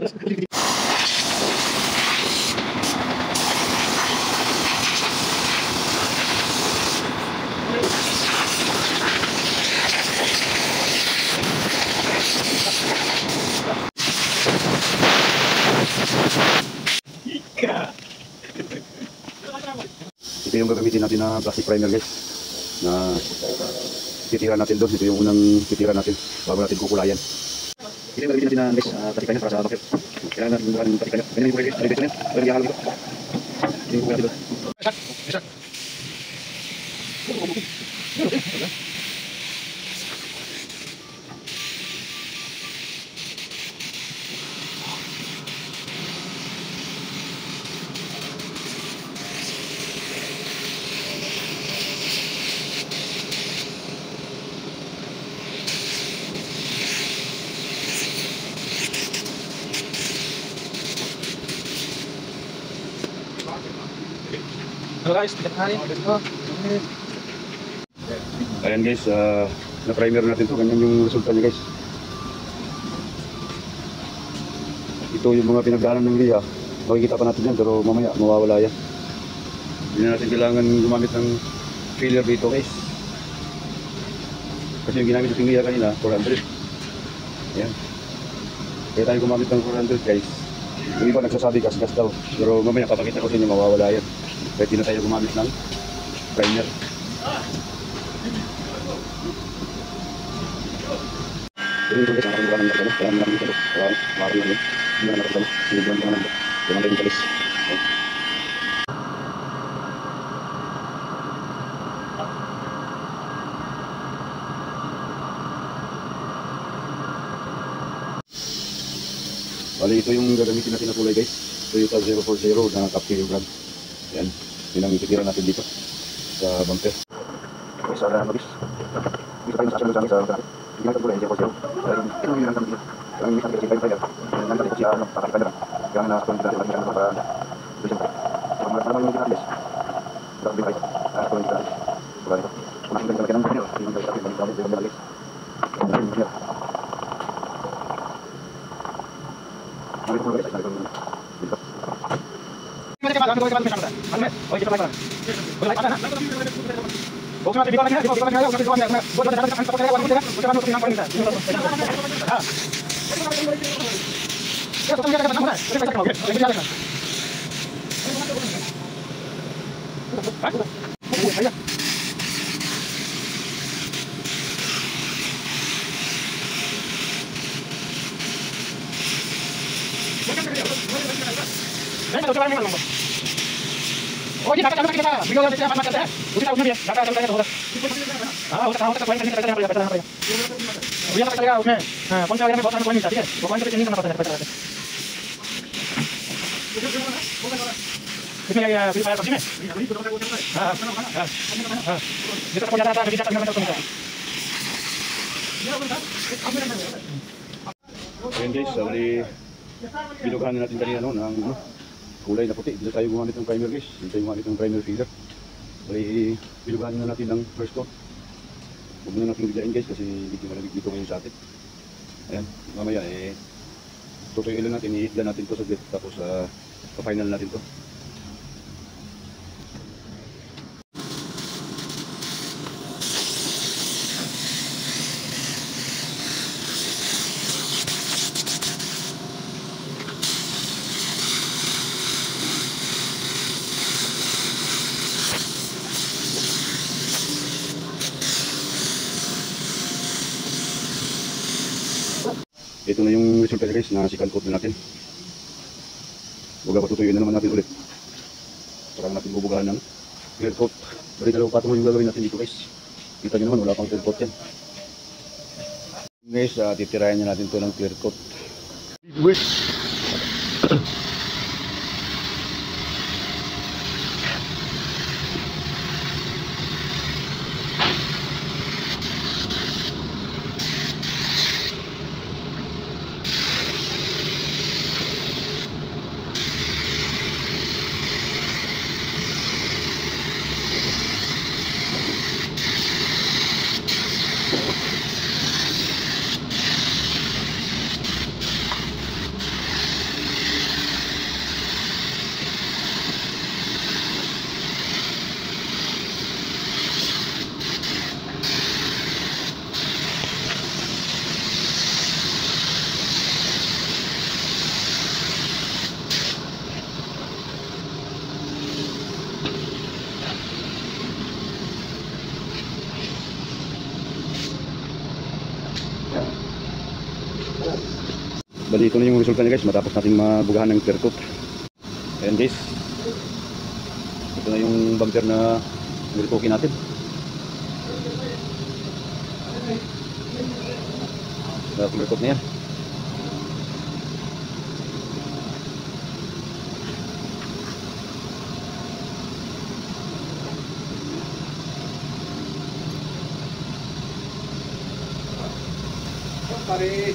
Ito yung gagamitin natin na plastic primer guys, na titira natin doon. Ito yung unang titira natin bago natin kukulayan. Ito yung gagamitin natin na guys, plastic primer para sa bakit. Kailangan natin yung plastic primer. Ganyan yung kulay guys, alibet na yan. Pero ihahalo ito. Ito yung kulay natin doon. Hello guys, Ayan guys, na-primer natin to. Ganyan yung resulta niya guys. Ito yung mga pinagdaanan ng liha. Makikita pa natin yan, pero mamaya mawawala yan. Hindi na natin kailangan gumamit ng filler dito guys. Kasi yung ginamit natin liha kanina, 400. Ayan. Kaya tayo gumamit ng 400 guys. Yung iba nagsasabi gas-gas daw, pero mamaya papakita ko sa inyo, mawawala yan. Kaya di na tayo gumamit ng primer. Ini tuh kita akan bukan yang terbaik dalam mengambil terus orang baru ini dengan terbaik dengan yang tulis. Bali ito yung gagamitin natin na kulay guys. Toyota 040 na top kilogram. Yan, yun ang ititira natin dito sa bumper. Okay, sa nabis. Bisa tayo sa action sa Jangan terbuka aja kosong. Itu yang kami yang bisa kita bayar. Dan nanti kita akan pakai kamera. Jangan langsung kita lakukan apa bisa. Sama-sama yang kita habis. Kita beli aja. Kalau kita bukan itu. Masih kita kena video. Kita bisa beli kami dengan lagi. Mari kita mulai dari dulu. Mari kita mulai dari sana. Almet, oh kita mulai. Mulai apa nak? Bukan nanti bikin lagi, bukan lagi, bukan lagi. Buat ada kan pakai warung kita, bukan harus pinang kita. Ya, kita kan mana? Kita kan oke. Kita jalan. Ayo. Oh, ini kakak kita. Beliau ada siapa macam saya? Udah tahu dia. Kakak ada tanya tahu. Tahu poin ini kita apa ya? Dia kata saya, oke. Nah, ponca yang buat poin ini tadi ya. Pokoknya kita ini kenapa tanya. Ini ya, bisa saya sini. Kita punya data bisa kita minta. Ayan guys, bali binugahan natin kanina ng kulay na puti. Dito tayo gumamit ng primer guys. Dito tayo gumamit ng primer filler. Bali binugahan na natin ng first coat. Huwag na natin biglain guys kasi hindi malamig dito ngayon sa atin. Ayan, mamaya tutuyin lang natin, i-heat natin to saglit tapos pa-final natin to. Ito na yung resulta guys, na second coat na natin. Buga patutuyuin na naman natin ulit. Parang natin bubugahan ng third coat. Bali dalawa patong yung gagawin natin dito guys. Kita nyo naman, wala pang third coat yan. Guys, titirayan nyo natin ito ng third coat. Bali, ito na yung resulta niya guys, matapos natin mabugahan ng clear coat. Ayan guys, ito na yung bumper na nilitokin natin. Clear coat na yan. Pare.